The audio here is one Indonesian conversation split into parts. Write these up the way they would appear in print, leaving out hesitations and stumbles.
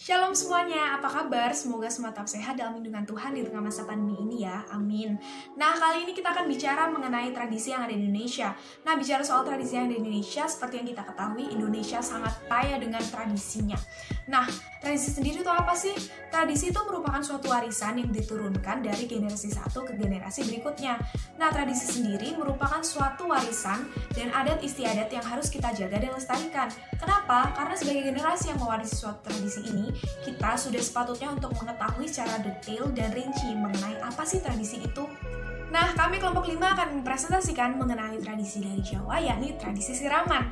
Shalom semuanya, apa kabar? Semoga semua tetap sehat dalam lindungan Tuhan di tengah masa pandemi ini ya, amin. Nah, kali ini kita akan bicara mengenai tradisi yang ada di Indonesia. Nah, bicara soal tradisi yang ada di Indonesia, seperti yang kita ketahui, Indonesia sangat kaya dengan tradisinya. Nah, tradisi sendiri itu apa sih? Tradisi itu merupakan suatu warisan yang diturunkan dari generasi satu ke generasi berikutnya. Nah, tradisi sendiri merupakan suatu warisan dan adat istiadat yang harus kita jaga dan lestarikan. Kenapa? Karena sebagai generasi yang mewarisi suatu tradisi ini, kita sudah sepatutnya untuk mengetahui secara detail dan rinci mengenai apa sih tradisi itu. Nah, kami kelompok 5 akan mempresentasikan mengenai tradisi dari Jawa, yakni tradisi siraman.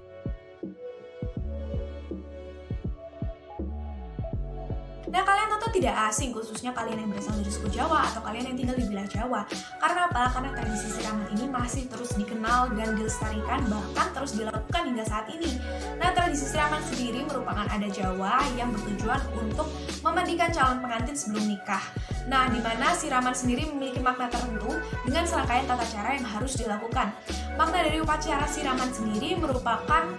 Nah, kalian tentu tidak asing, khususnya kalian yang berasal dari suku Jawa atau kalian yang tinggal di wilayah Jawa. Karena apa? Karena tradisi siraman ini masih terus dikenal dan dilestarikan, bahkan terus dilakukan hingga saat ini. Nah, tradisi siraman sendiri merupakan adat Jawa yang bertujuan untuk memandikan calon pengantin sebelum nikah. Nah, di mana siraman sendiri memiliki makna tertentu dengan serangkaian tata cara yang harus dilakukan. Makna dari upacara siraman sendiri merupakan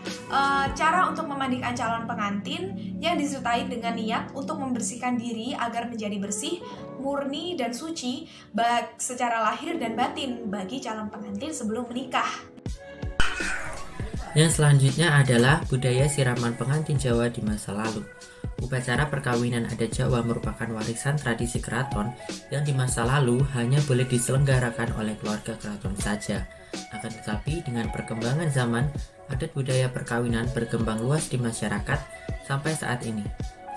cara untuk memandikan calon pengantin yang disertai dengan niat untuk membersihkan diri agar menjadi bersih, murni, dan suci baik secara lahir dan batin bagi calon pengantin sebelum menikah. Yang selanjutnya adalah budaya siraman pengantin Jawa di masa lalu. Upacara perkawinan adat Jawa merupakan warisan tradisi keraton yang di masa lalu hanya boleh diselenggarakan oleh keluarga keraton saja. Akan tetapi dengan perkembangan zaman, adat budaya perkawinan berkembang luas di masyarakat sampai saat ini.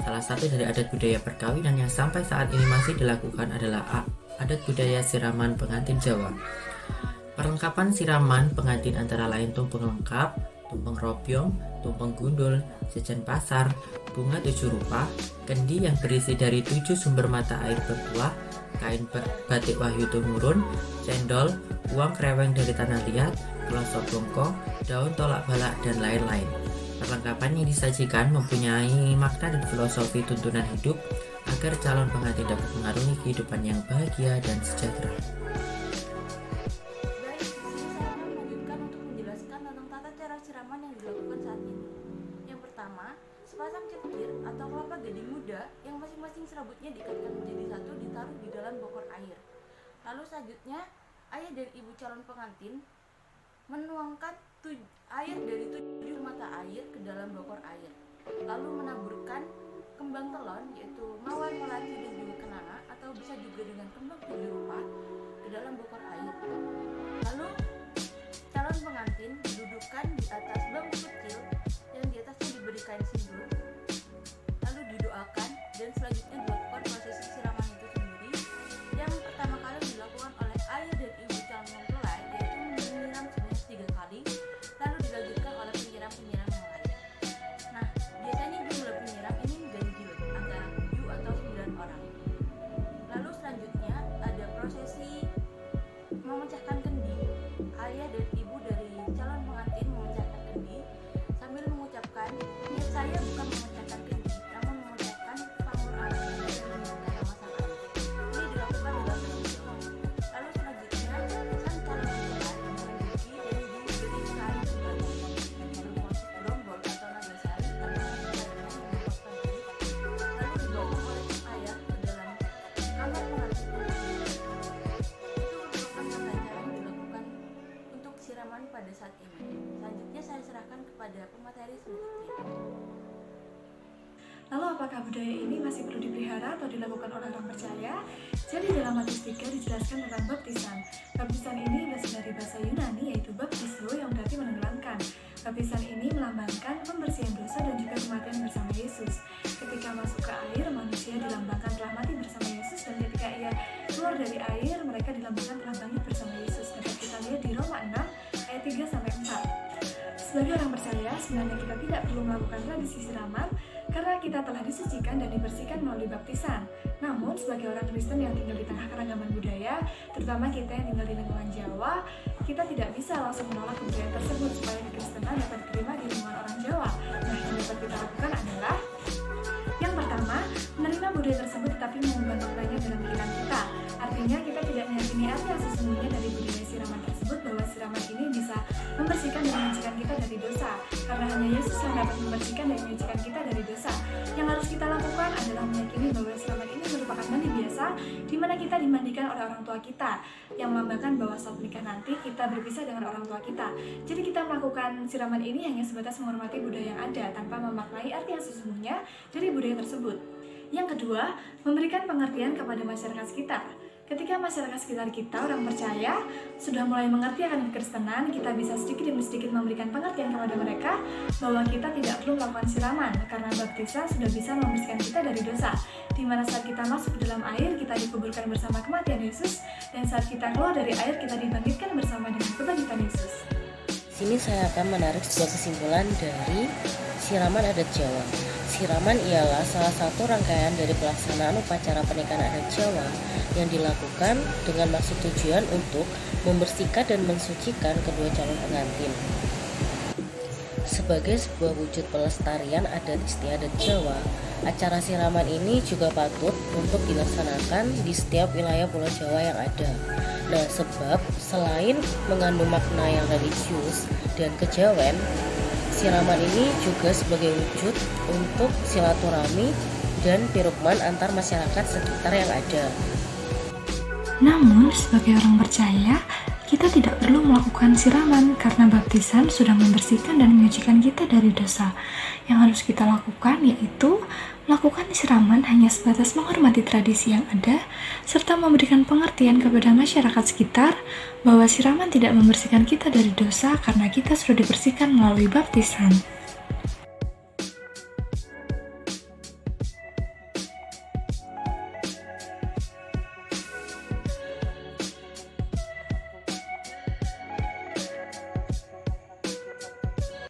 Salah satu dari adat budaya perkawinan yang sampai saat ini masih dilakukan adalah adat budaya siraman pengantin Jawa. Perlengkapan siraman pengantin antara lain tumpeng lengkap, tumpeng robyong, tumpeng gundul, jajan pasar, bunga 7 rupa, kendi yang berisi dari 7 sumber mata air bertuah, kain batik wahyu tumurun, cendol, uang kreweng dari tanah liat, pelosok bongkong, daun tolak balak, dan lain-lain. Perlengkapan yang disajikan mempunyai makna dan filosofi tuntunan hidup agar calon pengantin dapat mengarungi kehidupan yang bahagia dan sejahtera. Siraman yang dilakukan saat ini. Yang pertama, sepasang cengkir atau kelapa gading muda yang masing-masing serabutnya diikatkan menjadi satu ditaruh di dalam bokor air. Lalu selanjutnya, ayah dan ibu calon pengantin menuangkan air dari 7 mata air ke dalam bokor air. Lalu menaburkan kembang telon yaitu mawar, melati, dan juga kenanga atau bisa juga dengan kembang 7 rupa ke dalam bokor air. Lalu calon pengantin didudukkan di atas bangku kecil yang di atasnya diberi kain sindur, lalu didoakan dan selanjutnya dilakukan prosesi siraman itu sendiri yang pertama kali dilakukan oleh ayah dan ibu calon mempelai, yaitu menyiram sebanyak 3 kali, lalu dilanjutkan oleh penyiram-penyiram yang lain. Nah, biasanya jumlah penyiram ini ganjil antara 7 atau 9 orang. Lalu selanjutnya ada prosesi memecahkan kendi. Ayah dan ibu dari calon pengantin memecahkan kendi sambil mengucapkan, niat saya bukan memecahkan kendi, namun memecahkan pamur anak yang menyebutkan nama sang ayah. Ini dilakukan dalam doa. Lalu selanjutnya, sang calon mempelai memiliki dan diberi kain sebagai bermotif gerombol atau nagasari atau lalu dibawa oleh sang ayah ke dalam kamar pengantin. Siraman pada saat ini. Selanjutnya saya serahkan kepada pemateri selanjutnya. Lalu apakah budaya ini masih perlu dipelihara atau dilakukan oleh orang percaya? Jadi dalam Matius 3 dijelaskan tentang baptisan. Baptisan ini berasal dari bahasa Yunani yaitu baptizo yang berarti menenggelamkan. Baptisan ini melambangkan pembersihan dosa dan juga kematian bersama Yesus. Ketika masuk ke air, manusia dilambangkan telah mati bersama Yesus, dan ketika ia keluar dari air, mereka dilambangkan telah bangkit bersama Yesus. Dapat kita lihat di Roma 6 ayat 3-4. Sebagai orang percaya, sebenarnya kita tidak perlu melakukan tradisi siraman karena kita telah disucikan dan dibersihkan melalui baptisan. Namun, sebagai orang Kristen yang tinggal di tengah keragaman budaya, terutama kita yang tinggal di lingkungan Jawa, kita tidak bisa langsung menolak kebudayaan tersebut supaya kekristenan dapat diterima di lingkungan orang Jawa. Nah, yang dapat kita lakukan adalah yang pertama, menerima budaya tersebut tetapi mengubah maknanya dalam pikiran kita. Artinya, kita tidak meyakini arti yang sesungguhnya dari budaya siraman tersebut, bahwa siraman ini bisa membersihkan dan menyucikan kita dari dosa, karena hanya Yesus yang dapat membersihkan dan menyucikan kita dari dosa. Yang harus kita lakukan adalah adalah meyakini bahwa siraman ini merupakan mandi biasa di mana kita dimandikan oleh orang tua kita, yang melambangkan bahwa saat menikah nanti kita berpisah dengan orang tua kita. Jadi kita melakukan siraman ini hanya sebatas menghormati budaya yang ada tanpa memaknai arti yang sesungguhnya dari budaya tersebut. Yang kedua, memberikan pengertian kepada masyarakat sekitar. Ketika masyarakat sekitar kita, orang percaya, sudah mulai mengerti akan kekristenan, kita bisa sedikit demi sedikit memberikan pengertian kepada mereka bahwa kita tidak perlu melakukan siraman karena baptisan sudah bisa membersihkan kita dari dosa. Di mana saat kita masuk ke dalam air, kita dikuburkan bersama kematian Yesus, dan saat kita keluar dari air, kita dibangkitkan bersama dengan kebangkitan Yesus. Sini saya akan menarik sebuah kesimpulan dari siraman adat Jawa. Siraman ialah salah satu rangkaian dari pelaksanaan upacara pernikahan adat Jawa yang dilakukan dengan maksud tujuan untuk membersihkan dan mensucikan kedua calon pengantin. Sebagai sebuah wujud pelestarian adat istiadat Jawa, acara siraman ini juga patut untuk dilaksanakan di setiap wilayah Pulau Jawa yang ada. Nah, sebab selain mengandung makna yang religius dan kejawen, siraman ini juga sebagai wujud untuk silaturahmi dan pirukman antar masyarakat sekitar yang ada. Namun, sebagai orang percaya, kita tidak perlu melakukan siraman karena baptisan sudah membersihkan dan menyucikan kita dari dosa. Yang harus kita lakukan yaitu melakukan siraman hanya sebatas menghormati tradisi yang ada, serta memberikan pengertian kepada masyarakat sekitar bahwa siraman tidak membersihkan kita dari dosa karena kita sudah dibersihkan melalui baptisan.